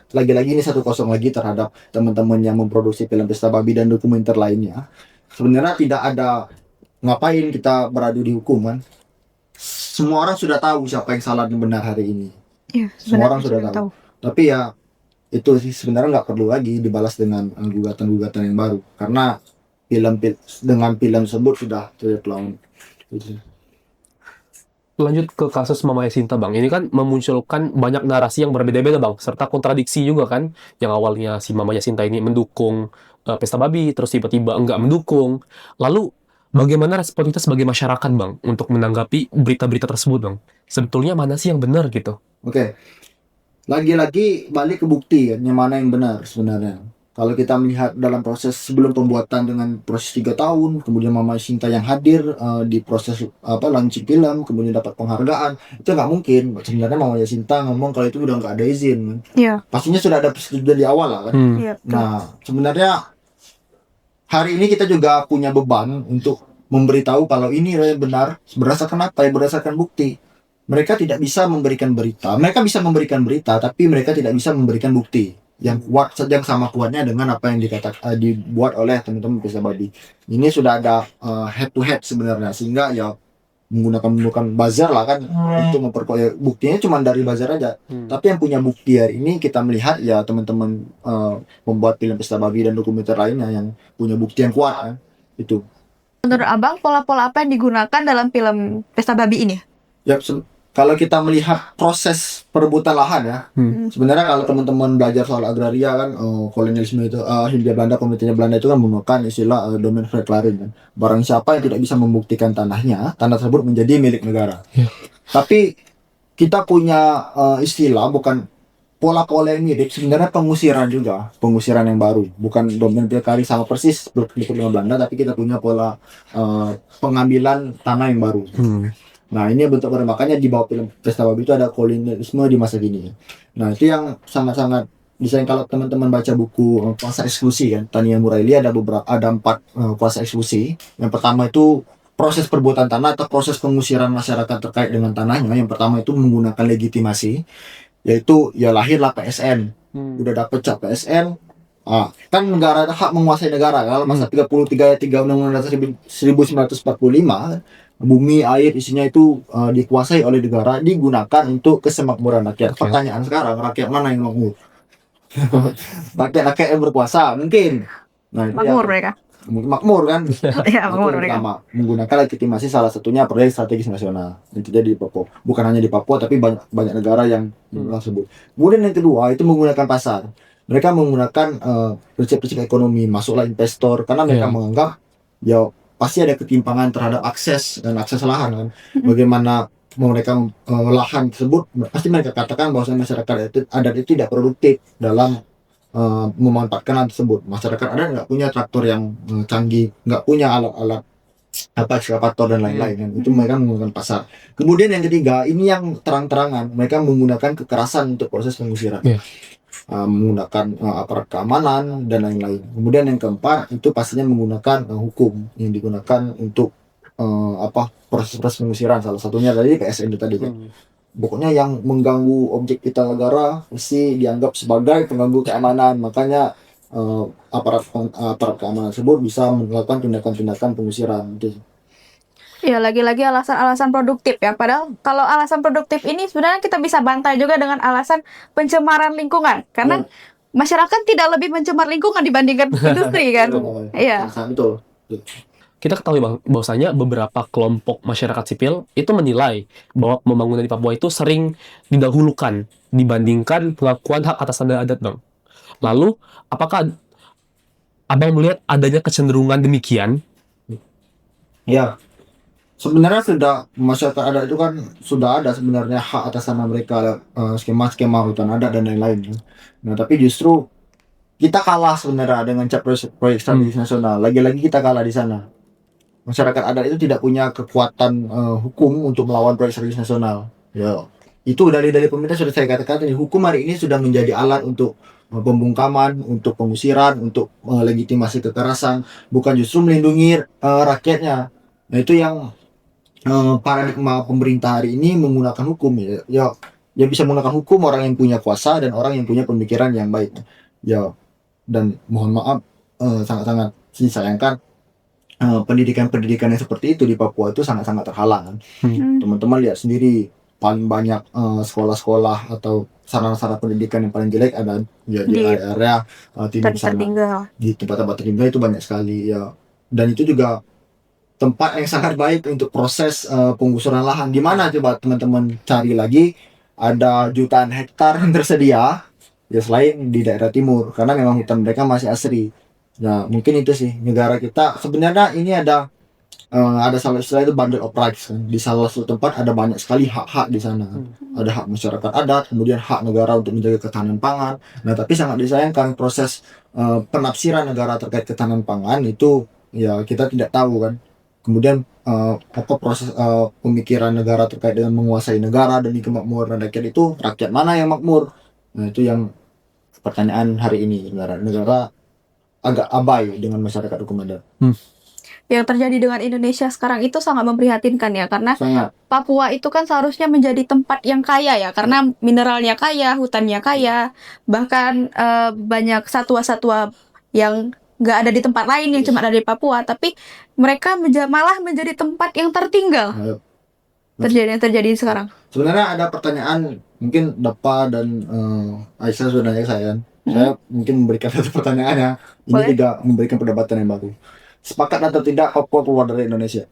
Lagi-lagi ini 1-0 lagi terhadap teman-teman yang memproduksi film Pesta Babi dan dokumenter lainnya. Sebenarnya tidak ada ngapain kita beradu di hukum kan. Semua orang sudah tahu siapa yang salah dan benar hari ini. Semua orang sudah tahu. Tapi ya itu sih sebenarnya nggak perlu lagi dibalas dengan gugatan-gugatan yang baru, karena dengan film tersebut sudah terlalu. lanjut ke kasus Mama Yasinta Bang. Ini kan memunculkan banyak narasi yang berbeda-beda Bang, serta kontradiksi juga kan. Yang awalnya si Mama Yasinta ini mendukung pesta babi, terus tiba-tiba enggak mendukung. Lalu bagaimana respon kita sebagai masyarakat Bang untuk menanggapi berita-berita tersebut Bang? Sebetulnya mana sih yang benar gitu? Oke. Lagi-lagi balik ke bukti kan, yang mana yang benar sebenarnya. Kalau kita melihat dalam proses sebelum pembuatan dengan proses 3 tahun, kemudian Mama Sinta yang hadir di proses launching film, kemudian dapat penghargaan, itu nggak mungkin. Sebenarnya Mama Sinta ngomong kalau itu udah nggak ada izin, kan. Iya. Pastinya sudah ada persetujuan di awal lah kan. Iya. Nah, sebenarnya hari ini kita juga punya beban untuk memberitahu kalau ini yang benar berdasarkan apa ya, berdasarkan bukti. Mereka tidak bisa memberikan berita. Mereka bisa memberikan berita, tapi mereka tidak bisa memberikan bukti yang kuat, yang sama kuatnya dengan apa yang dibuat oleh teman-teman Pesta Babi. Ini sudah ada head to head sebenarnya, sehingga ya menggunakan buzzer lah kan untuk memperkuat. Ya, buktinya cuma dari buzzer aja. Tapi yang punya bukti hari ini kita melihat ya teman-teman pembuat film Pesta Babi dan dokumenter lainnya yang punya bukti yang kuat kan. Itu. Menurut Abang, pola-pola apa yang digunakan dalam film Pesta Babi ini? Ya, kalau kita melihat proses perebutan lahan ya, sebenarnya kalau teman-teman belajar soal agraria kan, kolonialisme itu, Hindia Belanda, pemerintahnya Belanda itu kan menggunakan istilah domain verklaring kan. Barang siapa yang tidak bisa membuktikan tanahnya, tanah tersebut menjadi milik negara. Tapi kita punya istilah, bukan pola-pola yang mirip, sebenarnya pengusiran juga, pengusiran yang baru, bukan domain verklaring sama persis seperti dengan Belanda, tapi kita punya pola pengambilan tanah yang baru. Nah, ini bentuk baru, makanya di bawah film Pesta Babi itu ada kolonialisme di masa kini. Nah, itu yang sangat-sangat disayang. Kalau teman-teman baca buku kuasa eksklusi kan, Tania Muraili, ada 4 kuasa eksklusi. Yang pertama itu proses perbuatan tanah atau proses pengusiran masyarakat terkait dengan tanahnya. Yang pertama itu menggunakan legitimasi, yaitu ya lahirlah PSN. Udah dapet cap PSN, kan negara ada hak menguasai negara. Kalau pasal 33 ayat 3 Undang-Undang Dasar 1945, bumi, air, isinya itu dikuasai oleh negara, digunakan untuk kesemakmuran rakyat. Pertanyaan sekarang, rakyat mana yang makmur? Rakyat yang berkuasa mungkin. Nah, itu Makmur mereka. Makmur kan? Ya, makmur mereka. Menggunakan legitimasi, salah satunya proyek strategis nasional. Itu jadi di Papua. Bukan hanya di Papua, tapi banyak negara yang tersebut. Kemudian yang kedua itu menggunakan pasar. Mereka menggunakan prinsip-prinsip ekonomi, masuklah investor, karena mereka menganggap ya pasti ada ketimpangan terhadap akses lahan kan. Bagaimana mereka lahan tersebut, pasti mereka katakan bahwa masyarakat adat itu tidak produktif dalam memanfaatkan lahan tersebut. Masyarakat adat nggak punya traktor yang canggih, nggak punya alat-alat ekskavator dan lain-lain kan. Itu mereka menggunakan pasar. Kemudian yang ketiga, ini yang terang-terangan, mereka menggunakan kekerasan untuk proses pengusiran. Menggunakan aparat keamanan dan lain-lain. Kemudian yang keempat itu pastinya menggunakan hukum yang digunakan untuk proses pengusiran, salah satunya dari PSN itu tadi kan. Pokoknya yang mengganggu objek vital negara mesti dianggap sebagai pengganggu keamanan, makanya aparat keamanan tersebut bisa melakukan tindakan-tindakan pengusiran. Ya, lagi-lagi alasan-alasan produktif ya. Padahal kalau alasan produktif ini sebenarnya kita bisa bantai juga dengan alasan pencemaran lingkungan. Karena masyarakat tidak lebih mencemar lingkungan dibandingkan industri kan. Iya. Betul. Kita ketahui bahwasanya beberapa kelompok masyarakat sipil itu menilai bahwa pembangunan di Papua itu sering didahulukan dibandingkan pengakuan hak atas tanah adat Bang. Lalu, apakah Abang melihat adanya kecenderungan demikian? Ya. Sebenarnya sudah masyarakat adat itu kan sudah ada sebenarnya hak atas tanah mereka, skema-skema hutan adat dan lain-lain. Nah, tapi justru kita kalah sebenarnya dengan proyek strategis nasional. Lagi-lagi kita kalah di sana. Masyarakat adat itu tidak punya kekuatan hukum untuk melawan proyek strategis nasional. Ya, itu dari pemerintah sudah saya katakan, hukum hari ini sudah menjadi alat untuk pembungkaman, untuk pengusiran, untuk legitimasi kekerasan, bukan justru melindungi rakyatnya. Nah, itu yang paradigma pemerintah hari ini menggunakan hukum ya bisa menggunakan hukum orang yang punya kuasa dan orang yang punya pemikiran yang baik ya. Dan mohon maaf, sangat-sangat disayangkan pendidikan yang seperti itu di Papua itu sangat-sangat terhalang. Teman-teman lihat sendiri, paling banyak sekolah-sekolah atau sarana-sarana pendidikan yang paling jelek ada ya di area timur sana, di tempat-tempat tertinggal itu banyak sekali ya. Dan itu juga tempat yang sangat baik untuk proses penggusuran lahan. Di mana coba teman-teman cari lagi ada jutaan hektar yang tersedia ya selain di daerah timur, karena memang hutan mereka masih asri. Nah, mungkin itu sih negara kita sebenarnya ini ada salah istilah itu bundle of rights kan. Di salah satu tempat ada banyak sekali hak-hak di sana. Ada hak masyarakat adat, kemudian hak negara untuk menjaga ketahanan pangan. Nah, tapi sangat disayangkan proses penafsiran negara terkait ketahanan pangan itu ya kita tidak tahu kan. Kemudian apa proses pemikiran negara terkait dengan menguasai negara demi kemakmuran rakyat itu, rakyat mana yang makmur? Nah, itu yang pertanyaan hari ini. Negara agak abai dengan masyarakat hukum adat. Yang terjadi dengan Indonesia sekarang itu sangat memprihatinkan ya, karena Sangat. Papua itu kan seharusnya menjadi tempat yang kaya ya, karena mineralnya kaya, hutannya kaya, bahkan banyak satwa-satwa yang nggak ada di tempat lain yang cuma ada di Papua, tapi mereka malah menjadi tempat yang tertinggal. Yang terjadi sekarang. Sebenarnya ada pertanyaan mungkin Dapa dan Aisyah sudah nanya ke saya kan. Saya mungkin memberikan satu pertanyaan ya. Ini Boleh. tidak memberikan perdebatan yang baru. Sepakat atau tidak Papua keluar dari Indonesia?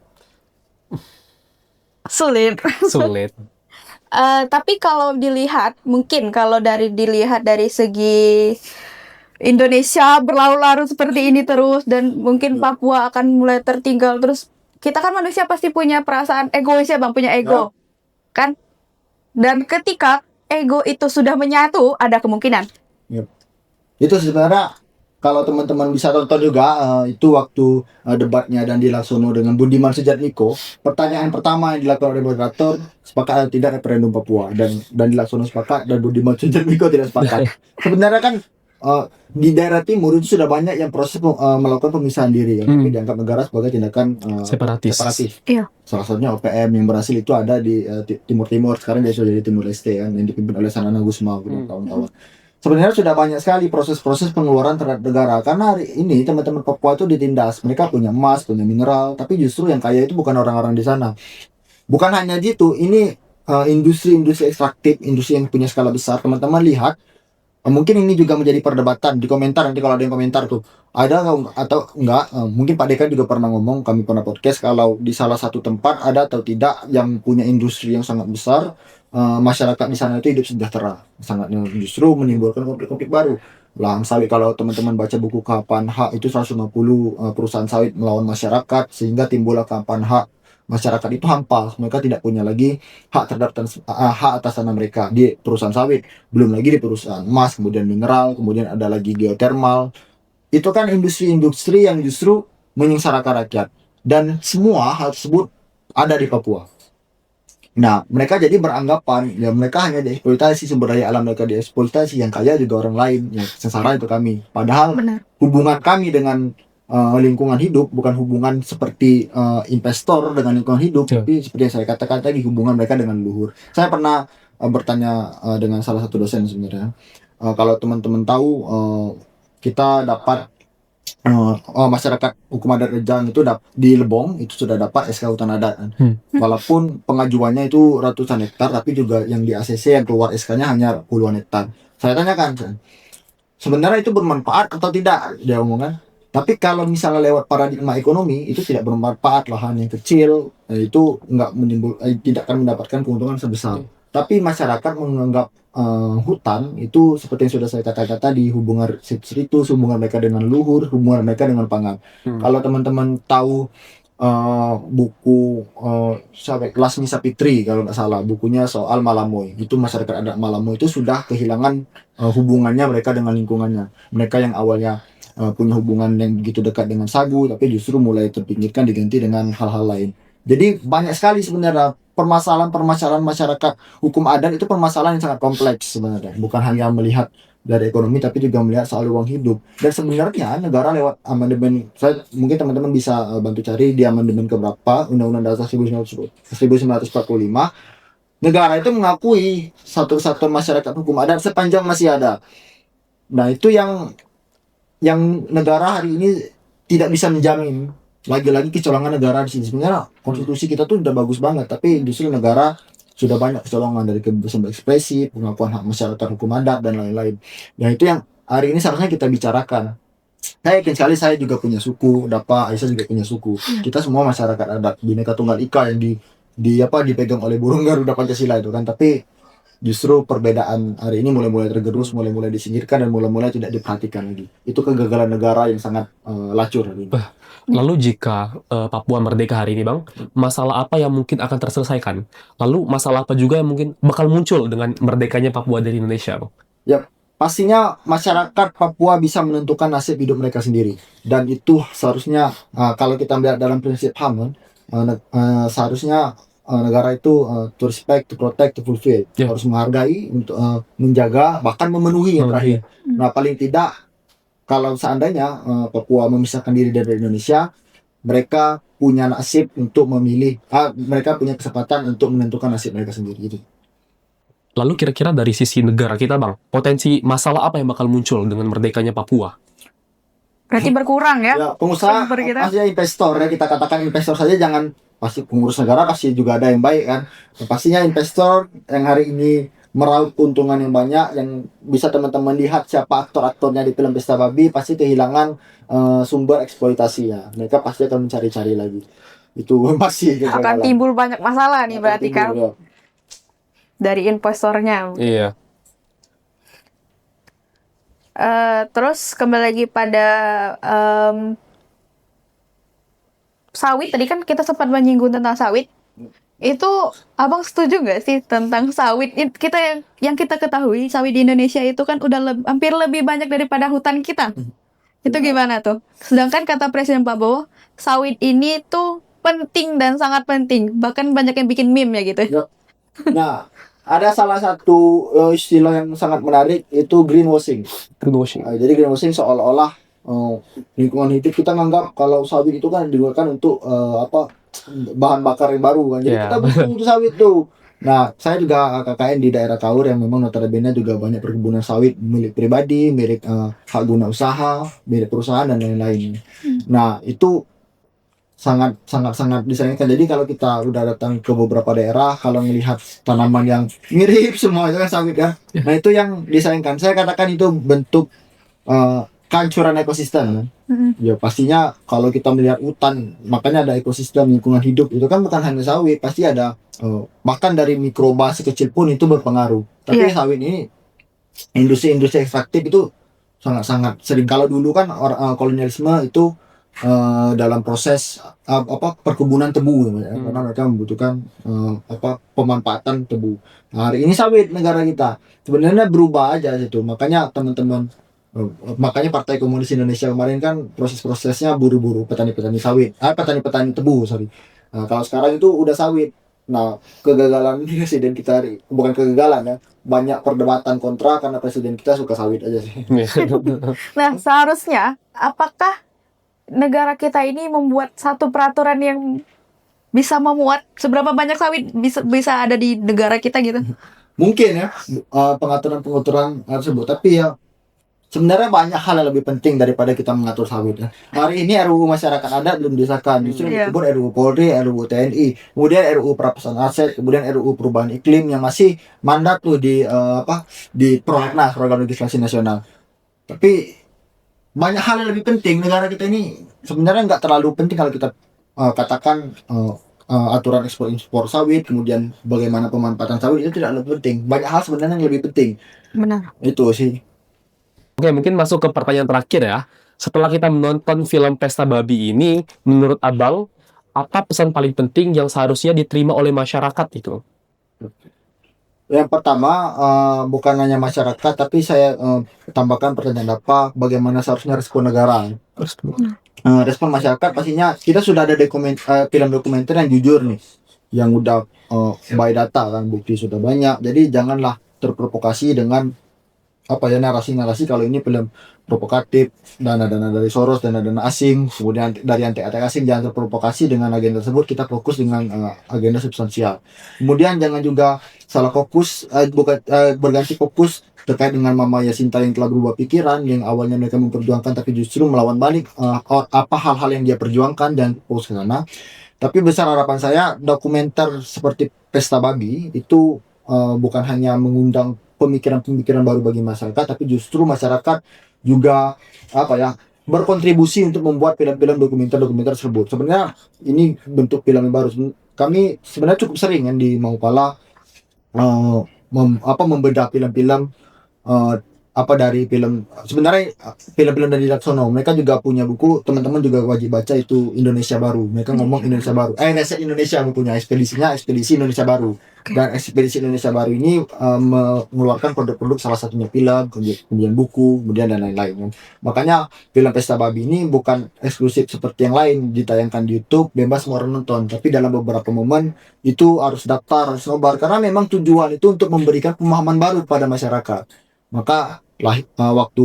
Sulit. Sulit. Tapi kalau dilihat, mungkin kalau dilihat dari segi Indonesia berlarut-larut seperti ini terus, dan mungkin Papua akan mulai tertinggal terus. Kita kan manusia pasti punya perasaan egois ya Bang, punya ego. Kan? Dan ketika ego itu sudah menyatu, ada kemungkinan. Itu sebenarnya kalau teman-teman bisa tonton juga itu waktu debatnya Dandi Laksono dengan Budiman Sujatmiko, pertanyaan pertama yang dilakukan oleh moderator, sepakat atau tidak referendum Papua, dan Dandi Laksono sepakat dan Budiman Sujatmiko tidak sepakat. Sebenarnya kan di daerah timur itu sudah banyak yang proses melakukan pemisahan diri yang tapi dianggap negara sebagai tindakan Separatis. Iya. Salah satunya OPM yang berhasil itu ada di Timur-Timur, sekarang dia sudah jadi Timur Leste kan, yang dipimpin oleh Sanana Gusma kawan-kawan. Sebenarnya sudah banyak sekali proses-proses pengeluaran terhadap negara, karena hari ini teman-teman Papua itu ditindas. Mereka punya emas, punya mineral, tapi justru yang kaya itu bukan orang-orang di sana. Bukan hanya gitu, ini industri-industri ekstraktif, industri yang punya skala besar. Teman-teman lihat, mungkin ini juga menjadi perdebatan di komentar, nanti kalau ada yang komentar tuh ada atau enggak, mungkin Pak Dekan juga pernah ngomong, kami pernah podcast, kalau di salah satu tempat ada atau tidak yang punya industri yang sangat besar, masyarakat di sana itu hidup sejahtera, sangat justru menimbulkan konflik-konflik baru. Lahan sawit, kalau teman-teman baca buku Kapan Hak itu 150 perusahaan sawit melawan masyarakat, sehingga timbullah Kapan Hak. Masyarakat itu hampa, mereka tidak punya lagi hak terhadap hak atas tanah mereka di perusahaan sawit, belum lagi di perusahaan emas, kemudian mineral, kemudian ada lagi geothermal. Itu kan industri-industri yang justru menyengsarakan rakyat, dan semua hal tersebut ada di Papua. Nah, mereka jadi beranggapan ya mereka hanya dieksploitasi, sumber daya alam mereka dieksploitasi, yang kaya juga orang lain, yang sengsara itu kami. Padahal Benar. hubungan kami dengan lingkungan hidup bukan hubungan seperti investor dengan lingkungan hidup, tapi seperti yang saya katakan tadi, hubungan mereka dengan leluhur. Saya pernah bertanya dengan salah satu dosen sebenarnya, kalau teman-teman tahu kita dapat masyarakat hukum adat Rejang itu di Lebong itu sudah dapat SK hutan adat kan. Walaupun pengajuannya itu ratusan hektar, tapi juga yang di ACC yang keluar SK-nya hanya puluhan hektar. Saya tanyakan, sebenarnya itu bermanfaat atau tidak? Dia omongan, tapi kalau misalnya lewat paradigma ekonomi itu tidak bermanfaat, lahan yang kecil itu tidak akan mendapatkan keuntungan sebesar. Tapi masyarakat menganggap hutan itu seperti yang sudah saya katakan tadi, hubungan situs, hubungan mereka dengan luhur, hubungan mereka dengan pangan. Kalau teman-teman tahu buku Lasmi Sapitri kalau nggak salah, bukunya soal Malamoy, itu masyarakat adat Malamoy itu sudah kehilangan hubungannya mereka dengan lingkungannya. Mereka yang awalnya punya hubungan yang begitu dekat dengan sagu, tapi justru mulai terpinggirkan diganti dengan hal-hal lain. Jadi banyak sekali sebenarnya permasalahan masyarakat hukum adat itu permasalahan yang sangat kompleks sebenarnya. Bukan hanya melihat dari ekonomi, tapi juga melihat soal ruang hidup. Dan sebenarnya negara lewat amandemen, mungkin teman-teman bisa bantu cari di amandemen keberapa Undang-Undang Dasar 1945, negara itu mengakui satu kesatuan masyarakat hukum adat sepanjang masih ada. Nah, itu yang negara hari ini tidak bisa menjamin. Lagi-lagi kecolongan negara di sini. Sebenarnya konstitusi kita tuh udah bagus banget, tapi justru negara sudah banyak kecolongan, dari kebebasan berekspresi, pengakuan hak masyarakat hukum adat, dan lain-lain. Dan itu yang hari ini seharusnya kita bicarakan. saya yakin sekali saya juga punya suku, Dapa, Aisyah juga punya suku. Kita semua masyarakat adat Bhinneka Tunggal Ika yang dipegang oleh burung Garuda Pancasila itu kan. Tapi justru perbedaan hari ini mulai-mulai tergerus, mulai-mulai disingkirkan dan mulai-mulai tidak diperhatikan lagi. Itu kegagalan negara yang sangat lacur hari ini. Lalu jika Papua merdeka hari ini, Bang, masalah apa yang mungkin akan terselesaikan? Lalu masalah apa juga yang mungkin bakal muncul dengan merdekanya Papua dari Indonesia, Bang? Ya, pastinya masyarakat Papua bisa menentukan nasib hidup mereka sendiri. Dan itu seharusnya kalau kita melihat dalam prinsip HAM kan, seharusnya negara itu to respect, to protect, to fulfill. Ya. Harus menghargai, untuk menjaga, bahkan memenuhi yang terakhir. Nah, paling tidak kalau seandainya Papua memisahkan diri dari Indonesia, mereka punya nasib untuk memilih, mereka punya kesempatan untuk menentukan nasib mereka sendiri. Gitu. Lalu kira-kira dari sisi negara kita, Bang, potensi masalah apa yang bakal muncul dengan merdekanya Papua? Berarti berkurang ya? Ya, pengusaha, Sumber kita. pastinya investor ya, kita katakan investor saja, jangan pasti pengurus negara pasti juga ada yang baik kan. Pastinya investor yang hari ini meraup keuntungan yang banyak, yang bisa teman-teman lihat siapa aktor-aktornya di film Pesta Babi, pasti kehilangan sumber eksploitasi ya. Mereka pasti akan mencari-cari lagi. Itu masih Akan timbul banyak masalah nih berarti kan ya. dari investornya. Iya. Terus kembali lagi pada sawit. Tadi kan kita sempat menyinggung tentang sawit. Itu abang setuju nggak sih tentang sawit? Kita yang kita ketahui sawit di Indonesia itu kan udah hampir lebih banyak daripada hutan kita. Itu gimana tuh? Sedangkan kata Presiden Prabowo, sawit ini tuh penting dan sangat penting. Bahkan banyak yang bikin meme ya gitu. Ya. Nah, ada salah satu istilah yang sangat menarik, itu greenwashing. Greenwashing. Jadi greenwashing seolah-olah lingkungan hidup kita nganggap kalau sawit itu kan digunakan untuk bahan bakar yang baru kan. Jadi Yeah. kita butuh sawit tuh. Nah, saya juga KKN di daerah Kaur yang memang notabene juga banyak perkebunan sawit milik pribadi, milik hak guna usaha, milik perusahaan dan lain-lain. Nah, itu sangat disayangkan. Jadi kalau kita udah datang ke beberapa daerah, kalau melihat tanaman yang mirip semua itu kan sawit kan. Nah, itu yang disayangkan. Saya katakan itu bentuk kehancuran ekosistem kan. Ya pastinya kalau kita melihat hutan, makanya ada ekosistem lingkungan hidup, itu kan bukan hanya sawit, pasti ada bahkan dari mikroba sekecil pun itu berpengaruh. Tapi sawit ini industri ekstraktif itu sangat sering. Kalau dulu kan kolonialisme itu dalam proses perkebunan tebu ya, karena mereka membutuhkan pemanfaatan tebu. Nah, hari ini sawit negara kita sebenarnya berubah aja situ. Makanya teman-teman, makanya Partai Komunis Indonesia kemarin kan proses-prosesnya buru-buru petani-petani sawit, petani-petani tebu, sorry. Nah, kalau sekarang itu udah sawit. Nah, kegagalan presiden kita bukan kegagalan ya, banyak perdebatan kontra karena presiden kita suka sawit aja sih. Nah, seharusnya apakah negara kita ini membuat satu peraturan yang bisa memuat seberapa banyak sawit bisa ada di negara kita gitu? Mungkin ya pengaturan tersebut, tapi ya sebenarnya banyak hal yang lebih penting daripada kita mengatur sawit ya. Hari ini RUU Masyarakat Adat belum disahkan, justru disebut RUU Polri, RUU TNI, kemudian RUU Perampasan Aset, kemudian RUU Perubahan Iklim yang masih mandat tuh di Prolegnas, Program Legislasi Nasional. Tapi banyak hal yang lebih penting. Negara kita ini sebenarnya nggak terlalu penting kalau kita katakan aturan ekspor sawit, kemudian bagaimana pemanfaatan sawit, itu tidak lebih penting. Banyak hal sebenarnya yang lebih penting. Benar. Itu sih. Oke, mungkin masuk ke pertanyaan terakhir ya. Setelah kita menonton film Pesta Babi ini, menurut Abang, apa pesan paling penting yang seharusnya diterima oleh masyarakat itu? Yang pertama, bukan hanya masyarakat, tapi saya tambahkan pertanyaan bagaimana seharusnya respon negara. Respon masyarakat pastinya kita sudah ada film dokumenter yang jujur nih, yang udah by data kan, bukti sudah banyak. Jadi janganlah terprovokasi dengan narasi-narasi kalau ini film provokatif, dana-dana dari Soros, dana-dana asing, kemudian dari antek-antek asing. Jangan terprovokasi dengan agenda tersebut, kita fokus dengan agenda substansial. Kemudian jangan juga salah fokus, berganti fokus terkait dengan Mama Yasinta yang telah berubah pikiran, yang awalnya mereka memperjuangkan tapi justru melawan balik hal-hal yang dia perjuangkan dan fokus ke sana. Tapi besar harapan saya dokumenter seperti Pesta Babi itu bukan hanya mengundang pemikiran-pemikiran baru bagi masyarakat, tapi justru masyarakat juga berkontribusi untuk membuat film-film dokumenter tersebut. Sebenarnya ini bentuk film yang baru. Kami sebenarnya cukup sering kan di Maupala membedah film-film eh, dari film, sebenarnya film-film dari Laksono. Mereka juga punya buku, teman-teman juga wajib baca, itu Indonesia Baru. Mereka ngomong Indonesia Baru, Indonesia bukunya, ekspedisi Indonesia Baru. Dan ekspedisi Indonesia Baru ini mengeluarkan produk-produk, salah satunya film, kemudian buku, kemudian dan lain-lain. Makanya film Pesta Babi ini bukan eksklusif seperti yang lain ditayangkan di YouTube bebas semua orang nonton, tapi dalam beberapa momen itu harus daftar, harus nobar, karena memang tujuan itu untuk memberikan pemahaman baru pada masyarakat. Maka waktu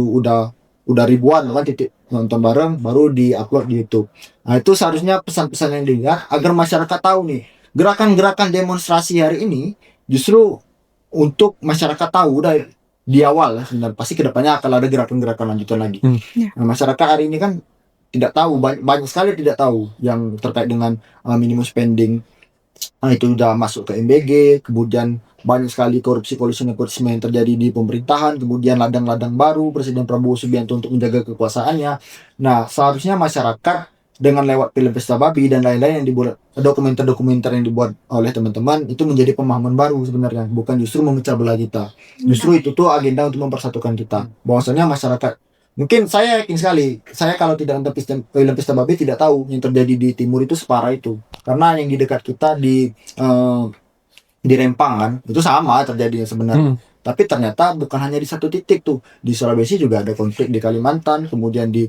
udah ribuan kan titik nonton bareng baru di-upload di YouTube. Nah, itu seharusnya pesan-pesan yang dilihat agar masyarakat tahu nih, gerakan-gerakan demonstrasi hari ini justru untuk masyarakat tahu udah di awal ya, sebenarnya pasti kedepannya akan ada gerakan-gerakan lanjutan lagi. Nah, masyarakat hari ini kan tidak tahu, banyak sekali tidak tahu yang terkait dengan minimum spending. Nah, itu udah masuk ke MBG, kemudian banyak sekali korupsi yang terjadi di pemerintahan, kemudian ladang-ladang baru Presiden Prabowo Subianto untuk menjaga kekuasaannya. Nah, seharusnya masyarakat dengan lewat film Pesta Babi dan lain-lain yang dibuat, dokumenter-dokumenter yang dibuat oleh teman-teman, itu menjadi pemahaman baru sebenarnya, bukan justru memecah belah kita. Justru itu tuh agenda untuk mempersatukan kita. Bahwasanya masyarakat, mungkin saya yakin sekali, saya kalau tidak nonton film Pesta Babi tidak tahu yang terjadi di timur itu separah itu. Karena yang di dekat kita di Rempang kan itu sama terjadinya sebenarnya. Tapi ternyata bukan hanya di satu titik tuh, di Sulawesi juga ada konflik, di Kalimantan, kemudian di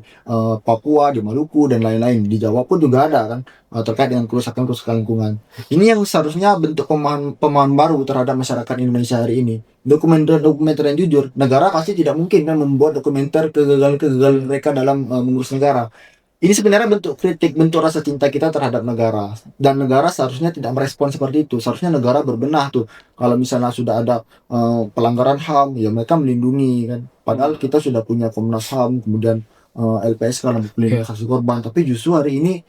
Papua, di Maluku dan lain-lain, di Jawa pun juga ada kan terkait dengan kerusakan lingkungan. Ini yang seharusnya bentuk pemahaman baru terhadap masyarakat Indonesia hari ini. Dokumenter yang jujur, negara pasti tidak mungkin kan membuat dokumenter kegagalan mereka dalam mengurus negara. Ini sebenarnya bentuk kritik, bentuk rasa cinta kita terhadap negara. Dan negara seharusnya tidak merespon seperti itu. Seharusnya negara berbenah tuh. Kalau misalnya sudah ada pelanggaran HAM, ya mereka melindungi kan. Padahal kita sudah punya Komnas HAM, kemudian LPSK, Lembaga Pelindungan Saksi Korban. Tapi justru hari ini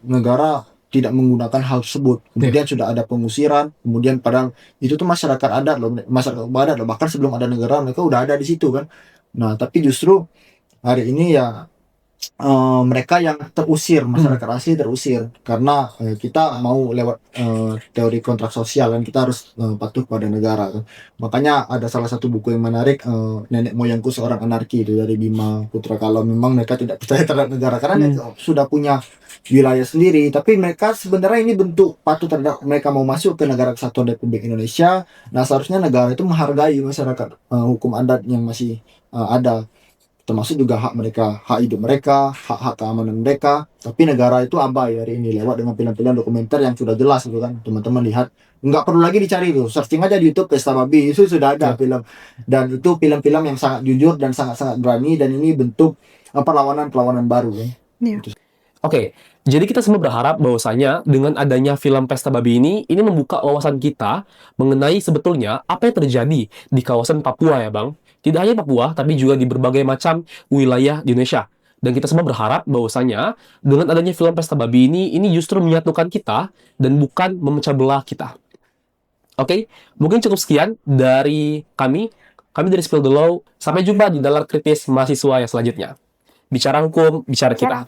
negara tidak menggunakan hal tersebut. Kemudian sudah ada pengusiran, kemudian padahal itu tuh masyarakat adat loh, bahkan sebelum ada negara mereka udah ada di situ kan. Nah, tapi justru hari ini ya mereka yang terusir, masyarakat asli terusir karena kita mau lewat teori kontrak sosial kan, kita harus patuh pada negara kan. Makanya ada salah satu buku yang menarik, Nenek Moyangku Seorang Anarki, itu dari Bima Putra. Kalau memang mereka tidak percaya terhadap negara karena mereka sudah punya wilayah sendiri, tapi mereka sebenarnya ini bentuk patuh terhadap, mereka mau masuk ke Negara Kesatuan Republik Indonesia. Nah, seharusnya negara itu menghargai masyarakat, hukum adat yang masih ada, termasuk juga hak mereka, hak hidup mereka, hak keamanan mereka. Tapi negara itu abai hari ini lewat dengan film-film dokumenter yang sudah jelas gitu kan. Teman-teman lihat, nggak perlu lagi dicari itu, searching aja di YouTube Pesta Babi, itu sudah ada film. Dan itu film-film yang sangat jujur dan sangat-sangat berani, dan ini bentuk perlawanan baru kan. Oke, jadi kita semua berharap bahwasanya dengan adanya film Pesta Babi ini membuka wawasan kita mengenai sebetulnya apa yang terjadi di kawasan Papua ya Bang. Tidak hanya Papua, tapi juga di berbagai macam wilayah di Indonesia. Dan kita semua berharap bahwasanya dengan adanya film Pesta Babi ini justru menyatukan kita dan bukan memecah belah kita. Oke, mungkin cukup sekian dari kami. Kami dari Spill the Law. Sampai jumpa di Nalar Kritis Mahasiswa yang selanjutnya. Bicara hukum, bicara kita.